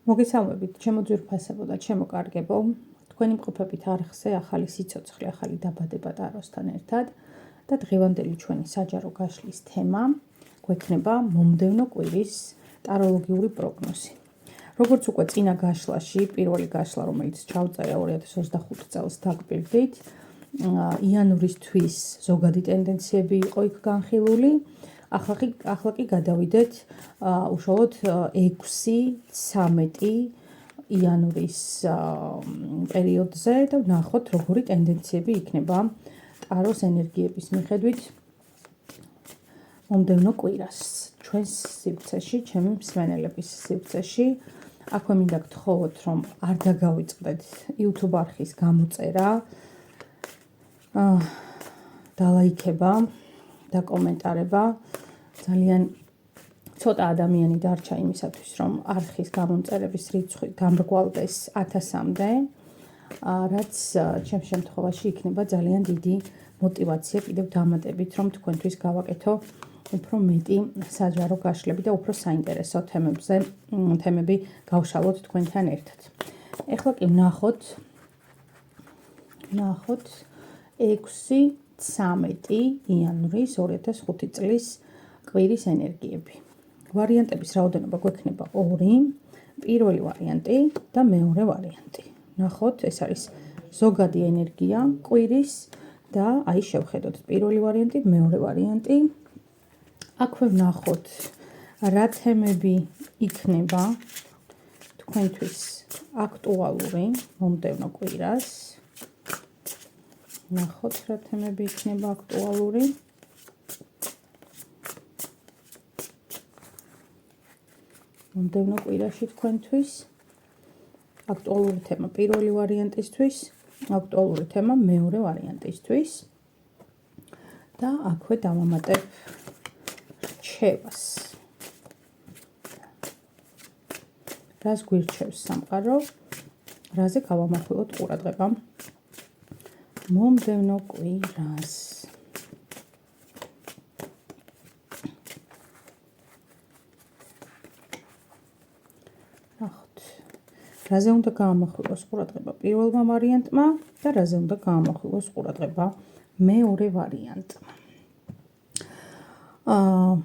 მოგესალმებით, ჩემო ძვირფასებო და ჩემო კარგებო. თქვენი მყოფებით არხზე ახალი სიცოცხლე, ახალი დაბადება ტაროსთან ერთად და დღევანდელი ჩვენი საჯარო გაშლის თემა გვექნება მომდევნო კვირის ტაროლოგიური პროგნოზი. როგორც უკვე წინა გაშლაში, პირველი გაშლა, რომელიც ჩავწერა 2025 წელს დაგპირდით, იანვრის თვის ზოგადი ტენდენციები იყო იქ განხილული. ახლა კი გადავიდეთ უშუალოდ 6-13 იანვრის პერიოდზე და ვნახოთ როგორი ტენდენციები იქნება ტაროს ენერგიების მიხედვით მომდევნო კვირას ჩვენს სივრცეში, ჩემი მსმენელების სივრცეში. აქვე მინდა გთხოვოთ, რომ არ დაგავიწყდეთ YouTube არხის გამოწერა, და ლაიქება და კომენტარება. ძალიან ცოტა ადამიანი დარჩა იმისათვის, რომ არხის გამომწერების რიცხვი გამრგვალდეს 1000-მდე, რაც ჩემს შემთხვევაში იქნება ძალიან დიდი мотивация კიდევ დამატებით, რომ თქვენთვის გავაკეთო უფრო მეტი საჯარო გაშლები და უფრო საინტერესო თემები გავშალოთ თქვენთან ერთად. ეხლა კი ვნახოთ 6-13 იანვრის 2005 წლის კვირის ენერგიები. ვარიანტების რაოდენობა გვექნება 2, პირველი ვარიანტი და მეორე ვარიანტი. ვნახოთ, ეს არის ზოგადი ენერგია კვირის და აი შევხედოთ პირველი ვარიანტი, მეორე ვარიანტი. აქვე ვნახოთ, რა თემები იქნება თქვენთვის აქტუალური მომდევნო კვირას. ვნახოთ, რა თემები იქნება აქტუალური. მომდევნო კვირაში თქვენთვის აქტუალური თემა პირველი ვარიანტისთვის, აქტუალური თემა მეორე ვარიანტისთვის და აქვე დავამატებ რჩევას. რას გვირჩევს სამყარო, რაზე გავამახვილოთ ყურადღება მომდევნო კვირას. რაზე უნდა გაამახვილოს ყურადღება პირველმა ვარიანტმა და რაზე უნდა გაამახვილოს ყურადღება მეორე ვარიანტმა.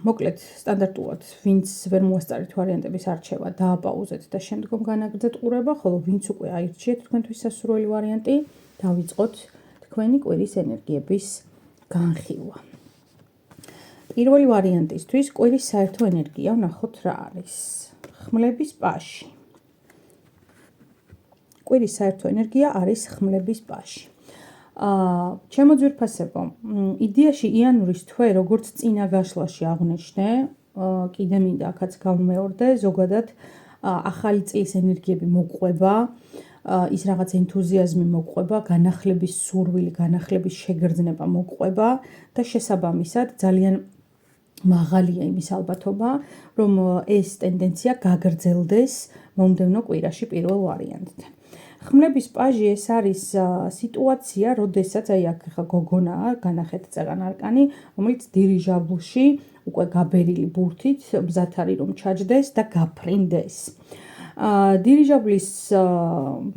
მოკლედ, სტანდარტულად, ვინც ვერ მოასწარით ვარიანტების არჩევა, დააპაუზეთ და შემდგომ განაგრძეთ ყურება, ხოლო ვინც უკვე აირჩიეთ თქვენთვის სასურველი ვარიანტი, დავიწყოთ თქვენი კვირის ენერგიების განხილვა. პირველი ვარიანტისთვის კვირის საერთო ენერგია ვნახოთ რა არის. ხმლების პაში. კვირის საერთო ენერგია არის ხმლების პაში. ჩემო ძვირფასებო, იდეაში იანვრის თვე, როგორც წინა გაშლაში აღვნიშნე, კიდე მინდა აქაც გავმეორდე, ზოგადად ახალი წლის ენერგიები მოყვება, ის რაღაც ენთუზიაზმი მოყვება, განახლების სურვილი, განახლების შეგრძნება მოყვება და შესაბამისად ძალიან მაღალია იმის ალბათობა, რომ ეს ტენდენცია გაგრძელდეს მომდევნო კვირაში პირველ ვარიანტთან. ხმლების პაჟი ეს არის სიტუაცია, როდესაც აი აქ ხა გოგონაა, განახეთ წეღან არკანი, რომელიც დირიჟაბლში უკვე გაბერილი ბურთით მზად არის რომ ჩაჯდეს და გაფრინდეს. დირიჟაბლის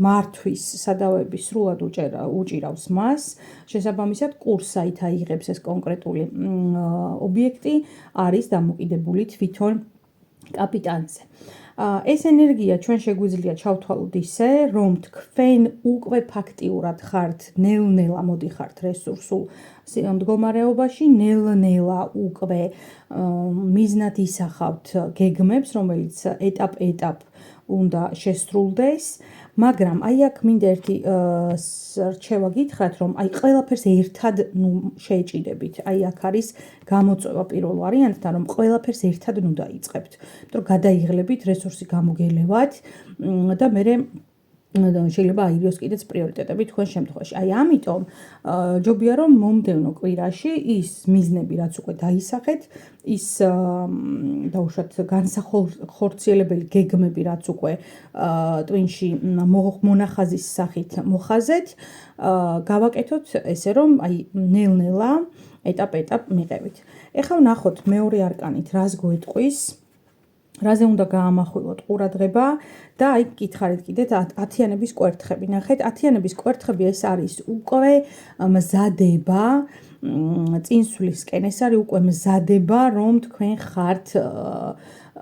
მართვის სადავეები სრულად უჭირავს მას, შესაბამისად კურსაით აიღებს ეს კონკრეტული ობიექტი, არის დამოკიდებული თვითონ კაპიტანზე. ეს ენერგია ჩვენ შეგვიძლია ჩავთვალოთ ისე, რომ თქვენ უკვე ფაქტიურად ხართ ნელ-ნელა მოდიხართ რესურსულ მდგომარეობაში, ნელ-ნელა უკვე მიზნად ისახავთ გეგმებს, რომელიც ეტაპ-ეტაპ უნდა შესრულდეს, მაგრამ აი აქ მინდა ერთი რჩევა გითხრათ, რომ აი ყველაფერს ერთად შეეჭიდებით. აი აქ არის გამოწვევა პირველ ვარიანტთან, რომ ყველაფერს ერთად დაიწყებთ. იმიტომ რომ გადაიღლებით, რესურსი გამოგელევათ და მერე შეიძლება აირიოს კიდეც პრიორიტეტები თქვენ შემთხვევაში. აი ამიტომ ჯობია რომ მომდევნო კვირაში ის მიზნები, რაც უკვე დაისახეთ, ის დაუშვათ განსახორციელებელი გეგმები, რაც უკვე ტვინში მონახაზის სახით მოხაზეთ, გავაკეთოთ ესე რომ აი ნელ-ნელა ეტაპ-ეტაპ მიყევით. ეხლა ვნახოთ მეორე არკანით რას გვეტყვის რაზე უნდა გაამახვილოთ ყურადღება და აი გითხარით კიდე 10-იანების კვერთხები. ნახეთ, 10-იანების კვერთხები ეს არის უკვე მზადება წინსვლისკენ, ეს არის უკვე მზადება, რომ თქვენ ხართ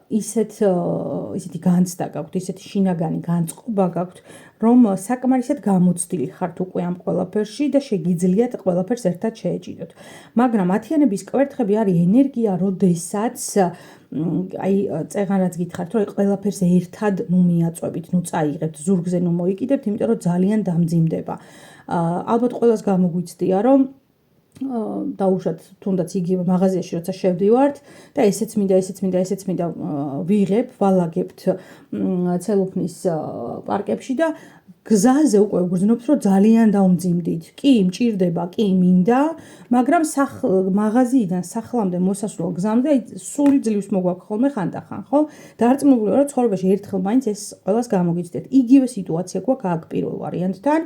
ისეთი განცდა გაქვთ, ისეთი შინაგანი განწყობა გაქვთ, რომ საკმარისად გამოცდილი ხართ უკვე ამ ყველაფერში და შეგიძლიათ ყველაფერს ერთად შეეჭიდოთ. მაგრამ 10-იანების კვერთხები არის ენერგია, როდესაც აი წეღან რაც გითხარით, რომ ყველაფერს ერთად მიაწვევით, წაიღებთ, ზურგზე მოიკიდებთ, იმიტომ რომ ძალიან დამძიმდება. ალბათ ყველას გამოგვიცდია, რომ დაუშვათ თუნდაც იგივე მაღაზიაში როცა შევდივართ და ესეც მინდა ვიღებ, ვალაგებთ ცელოფნის პარკებში და გზაზე უკვე ვგრძნობთ, რომ ძალიან დავმძიმდით. კი, მჭირდება, კი, მინდა, მაგრამ მაღაზიიდან სახლამდე მოსასვლელ გზამდე სული ძლივს მოგვაქვს ხოლმე ხანდახან, ხო? დარწმუნებული ვარ, რომ ცხოვრებაში ერთხელ მაინც ეს ყველას გამოგიცდეთ. იგივე სიტუაცია გვაქვს აქ პირველ ვარიანტთან.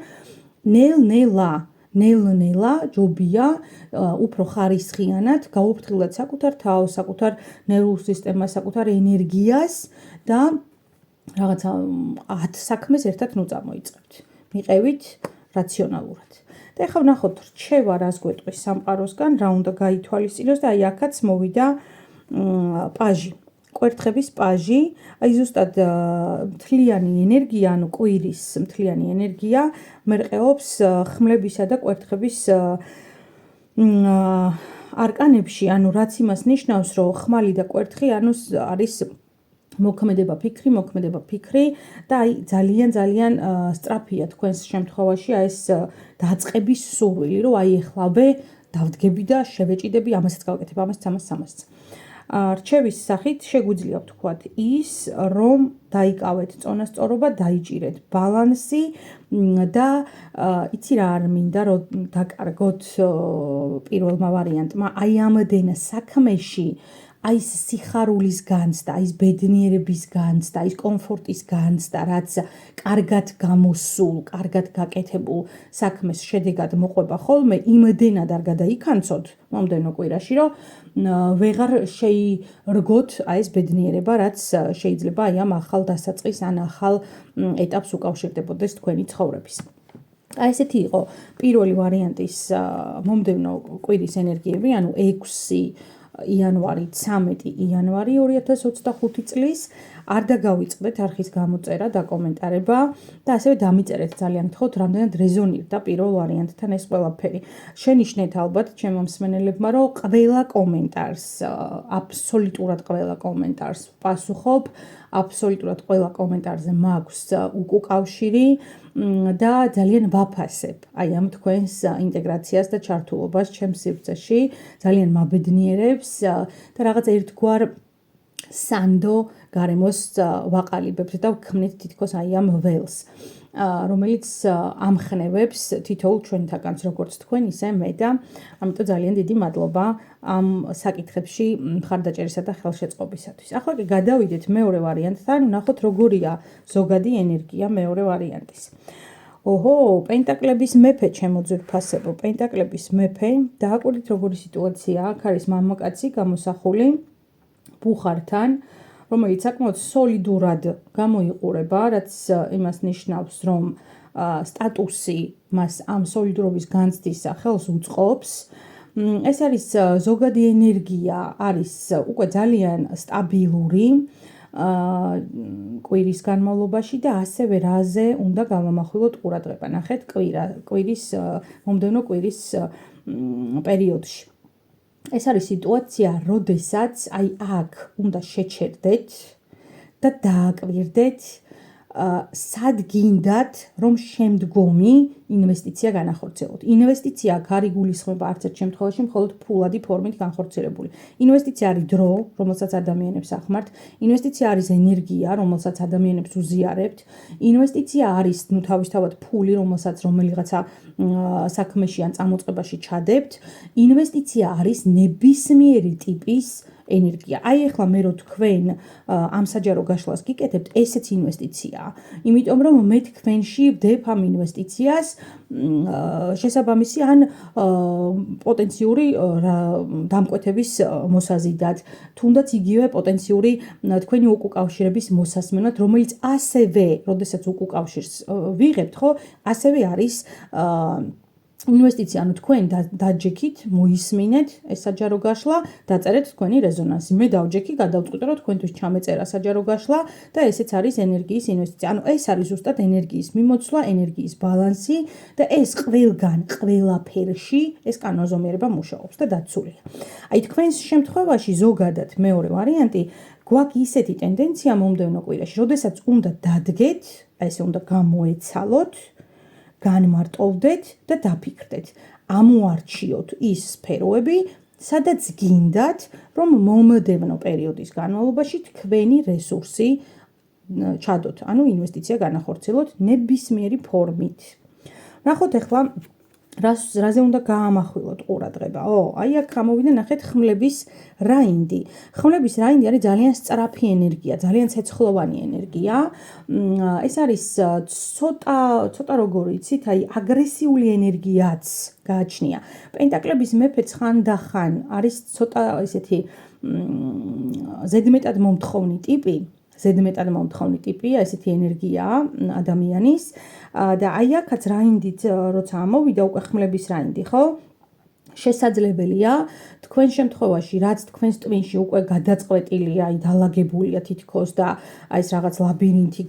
ნელ-ნელა ჯობია უფრო ხარისხიანად გაუფრთხილდეთ საკუთარ თავს, საკუთარ ნერვულ სისტემას, საკუთარ ენერგიას და რაღაცა 10 საქმეს ერთად წამოიწყებთ. მიყევით რაციონალურად. და ეხლა ვნახოთ რჩევა რას გვეტყვის სამყაროსგან, რა უნდა გაითვალისწინოს და აი აქაც მოვიდა პაჟი. კვერთხების პაჟი, აი ზუსტად მთლიანი ენერგია, ანუ კვირის მთლიანი ენერგია მერყეობს ხმლებისა და კვერთხების არკანებში, ანუ რაც იმას ნიშნავს, რომ ხმალი და კვერთხი არის მოქმედება ფიქრი და აი ძალიან სწრაფია თქვენს შემთხვევაში აი ეს დაწყების სურვილი, რომ აი ეხლავე დავდგები და შევეჭიდები, ამასაც გავაკეთებ, ამას. რჩევის სახით შეგვიძლია ვთქვათ ის, რომ დაიკავეთ წონასწორობა, დაიჭირეთ ბალანსი და იცი რა არ მინდა, რომ დაკარგოთ პირველმა ვარიანტმა, აი ამდენ საქმეში აი ეს სიხარულის განცდა, აი ეს ბედნიერების განცდა, აი ეს კომფორტის განცდა, რაც კარგად გამოსულ, კარგად გაკეთებულ საქმეს შედეგად მოყვება ხოლმე, იმდენად არ გადაიქანცოთ მომდევნო კვირაში, რომ ვეღარ შეირგოთ აი ეს ბედნიერება, რაც შეიძლება აი ამ ახალ დასაწყის ან ახალ ეტაპს უკავშირდებოდეს თქვენი ცხოვრების. აი ესეთი იყო პირველი ვარიანტის მომდევნო კვირის ენერგიები, ანუ 6 იანვარი, 13 იანვარი 2025 წლის. არ დაგავიწყდეთ არხის გამოწერა და კომენტარება და ასევე დამიწერეთ, ძალიან გთხოვთ, რამდენად რეზონირდა პირველ ვარიანტთან ეს ყველაფერი. შენიშნეთ ალბათ ჩემო მსმენელებმა, რომ ყველა კომენტარს, აბსოლუტურად ყველა კომენტარს პასუხობ, აბსოლუტურად ყველა კომენტარზე მაქვს უკავშირი და ძალიან ვაფასებ აი ამ თქვენს ინტეგრაციას და ჩართულობას ჩემს სივრცეში, ძალიან მაბედნიერებს და რაღაც ერთგვარ სანდო გარემოს ვაყალიბებთ და ვქმნით თითქოს აი ამ ველს, რომელიც ამხნევებს თითოეულ ჩვენთაგანს, როგორც თქვენ, ისე მე და ამიტომ ძალიან დიდი მადლობა ამ საკითხებში მხარდაჭერისა და ხელშეწყობისათვის. ახლა კი გადავიდეთ მეორე ვარიანტთან, ვნახოთ როგორია ზოგადი ენერგია მეორე ვარიანტის. პენტაკლების მეფე ჩემო ძვირფასებო, პენტაკლების მეფე, დააკვირდით როგორი სიტუაციაა, აქ არის მამაკაცი გამოსახული ბუხართან, რომელიც საკმაოდ სოლიდურად გამოიყურება, რაც იმას ნიშნავს, რომ სტატუსი მას ამ სოლიდურობის განცდის სახელს უწყობს. ეს არის ზოგადი ენერგია, არის უკვე ძალიან სტაბილური კვირის განმავლობაში და ასევე რაზე უნდა გავამახვილოთ ყურადღება. ნახეთ, მომდევნო კვირის პერიოდში. ეს არის სიტუაცია, როდესაც აი აქ უნდა შეჩერდეთ და დააკვირდეთ სად გინდათ, რომ შემდგომი ინვესტიცია განახორციელოთ. ინვესტიცია აქ არ იგულისხმება არც ერთ შემთხვევაში მხოლოდ ფულადი ფორმით განხორციელებული. ინვესტიცია არის დრო, რომელსაც ადამიანებს ახმართ, ინვესტიცია არის ენერგია, რომელსაც ადამიანებს უზიარებთ, ინვესტიცია არის თავისთავად ფული, რომელსაც რომელიღაცა საქმეში ან წამოწყებაში ჩადებთ, ინვესტიცია არის ნებისმიერი ტიპის ენერგია. აი ახლა მე რო თქვენ ამ საჯარო გაშლას გიკეთებთ, ესეც ინვესტიციაა. იმიტომ რომ მე თქვენში ვდებ ამ ინვესტიციას შესაბამისი ან პოტენციური დამკვეთების მოსაზიდად, თუნდაც იგივე პოტენციური თქვენი უკუკავშირების მოსასმენად, რომელიც ასევე, როდესაც უკუკავშირს ვიღებთ, ხო, ასევე არის ინვესტიცია, ანუ თქვენ დაჯექით, მოისმინეთ ეს საჯარო გაშლა, დაწერეთ თქვენი რეზონანსი. მე დავჯექი, გადავწყვიტე, რომ თქვენთვის ჩამეწერა საჯარო გაშლა და ესეც არის ენერგიის ინვესტიცია. ანუ ეს არის ზუსტად ენერგიის მიმოცვლა, ენერგიის ბალანსი და ეს ყველგან, ყველაფერში ეს კანონზომიერება მუშაობს და დაცულია. აი თქვენს შემთხვევაში ზოგადად მეორე ვარიანტი გვაქვს ისეთი ტენდენცია მომდევნო კვირაში, როდესაც უნდა დადგეთ, ესე უნდა გამოეცალოთ, განმარტოვდეთ და დაფიქრდეთ. ამოარჩიოთ ის სფეროები, სადაც გინდათ, რომ მომდევნო პერიოდის განმავლობაში თქვენი რესურსი ჩადოთ, ანუ ინვესტიცია განახორციელოთ ნებისმიერი ფორმით. ნახოთ ახლა რაზე უნდა გაამახვილოთ ყურადღება. აი აქ გამოვიდა ნახეთ ხმლების რაინდი. ხმლების რაინდი არის ძალიან სწრაფი ენერგია, ძალიან ცეცხლოვანი ენერგია. ეს არის ცოტა როგორ იცით, აი აგრესიული ენერგიაც გააჩნია. პენტაკლების მეფეც ხანდახან არის ცოტა ესეთი ზედმეტად მომთხოვნი ტიპია, ესეთი ენერგიაა ადამიანის და აი აქაც რაინდით როცა ამოვიდა უკვე ხმლების რაინდი, ხო? შესაძლებელია თქვენ შემთხვევაში, რაც თქვენს ტვინში უკვე გადაწყვეტილია, აი დალაგებულია თითქოს და აი ეს რაღაც ლაბირინთი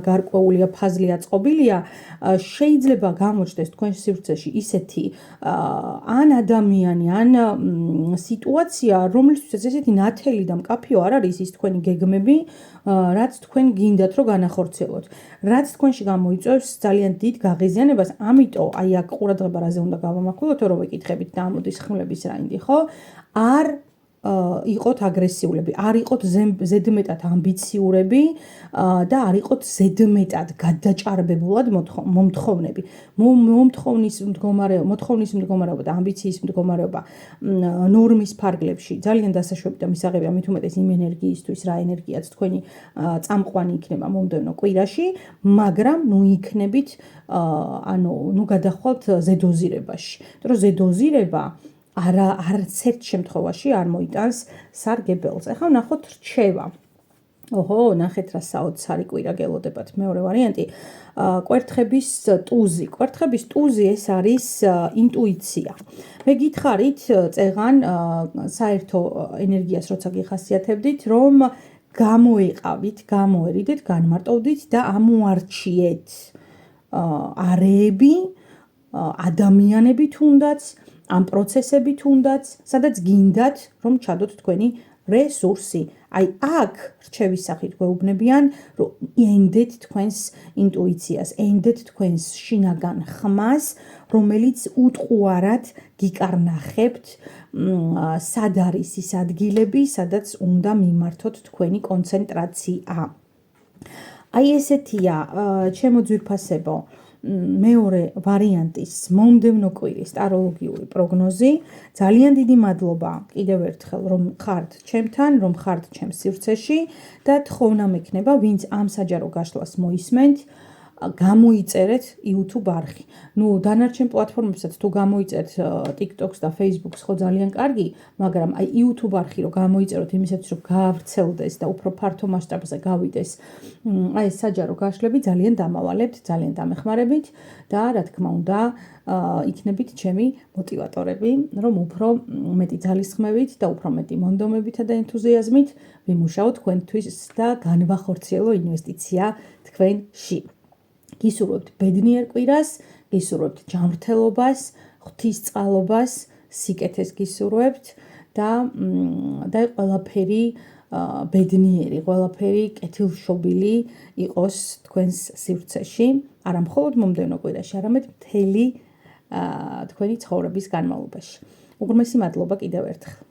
გარკვეულია, ფაზლი აწყობილია, შეიძლება გამოჩნდეს თქვენ სივრცეში ისეთი ან ადამიანი, ან სიტუაცია, რომლისთვისაც ესეთი ნათელი და მკაფიო არ არის ის თქვენი გეგმები, რაც თქვენ გინდათ რომ განახორციელოთ. რაც თქვენში გამოიწვევს ძალიან დიდ გაღიზიანებას, ამიტომ აი აქ ყურადღება რაზე უნდა გავამახვილოთ, რომ ვეკითხებით და ამოდის ხმლების რაინდი, ხო? არ იყოთ აგრესიულები, არ იყოთ ზედმეტად ამბიციურები და არ იყოთ ზედმეტად გადაჭარბებულად მომთხოვნები. მოთხოვნის მდგომარეობა და ამბიციის მდგომარეობა ნორმის ფარგლებში ძალიან დასაშვები და მისაღებია მით უმეტეს იმ ენერგიისთვის, რა ენერგიაც თქვენი წამყვანი იქნება მომდევნო კვირაში, მაგრამ იქნებით გადახვალთ ზედოზირებაში. იმიტომ რომ ზედოზირება არც ერთ შემთხვევაში არ მოიტანს სარგებელს. ახლა ვნახოთ რჩევა. ნახეთ რა საოცარი კვირა გელოდებათ. მეორე ვარიანტი, კვერთხების ტუზი. კვერთხების ტუზი ეს არის ინტუიცია. მე გითხარით წეღან საერთო ენერგიას როცა გიხასიათებდით, რომ გამოერიდეთ, განმარტოვდით და ამოარჩიეთ არეები, ადამიანები თუნდაც, ამ პროცესები თუნდაც, სადაც გინდათ, რომ ჩადოთ თქვენი რესურსი. აი აქ რჩევის სახით გვეუბნებიან, რომ ენდეთ თქვენს ინტუიციას, ენდეთ თქვენს შინაგან ხმას, რომელიც უტყუარად გიკარნახებთ, სად არის ის ადგილები, სადაც უნდა მიმართოთ თქვენი კონცენტრაცია. აი ესეთია ჩემო ძვირფასებო, მეორე ვარიანტის მომდევნო კვირის ტაროლოგიური პროგნოზი. ძალიან დიდი მადლობა კიდევ ერთხელ, რომ ხართ ჩემთან, რომ ხართ ჩემს სივრცეში და თხოვნა მექნება, ვინც ამ საჯარო გაშლას მოისმენთ, გამოიწერეთ YouTube არხი. დანარჩენ პლატფორმებსაც თუ გამოიწერთ TikTok-ს და Facebook-ს ხო ძალიან კარგი, მაგრამ აი YouTube არხი რომ გამოიწეროთ იმისათვის რომ გაავრცელდეს და უფრო ფართო მასშტაბზე გავიდეს აი ეს საჯარო გაშლები, ძალიან დამავალებთ, ძალიან დამეხმარებით და რა თქმა უნდა იქნებით ჩემი მოტივატორები, რომ უფრო მეტი ძალისხმევით და უფრო მეტი მონდომებით და ენთუზიაზმით ვიმუშაოთ თქვენთვის და განვახორციელო ინვესტიცია თქვენში. გისურვებთ ბედნიერ კვირას, გისურვებთ ჯანმრთელობას, ღვთისწყალობას, სიკეთეს გისურვებთ და ყველაფერი ბედნიერი, ყველაფერი კეთილშობილი იყოს თქვენს სივრცეში, არა მხოლოდ მომდევნო კვირაში, არამედ მთელი თქვენი ცხოვრების განმავლობაში. უღრმესი მადლობა კიდევ ერთხელ.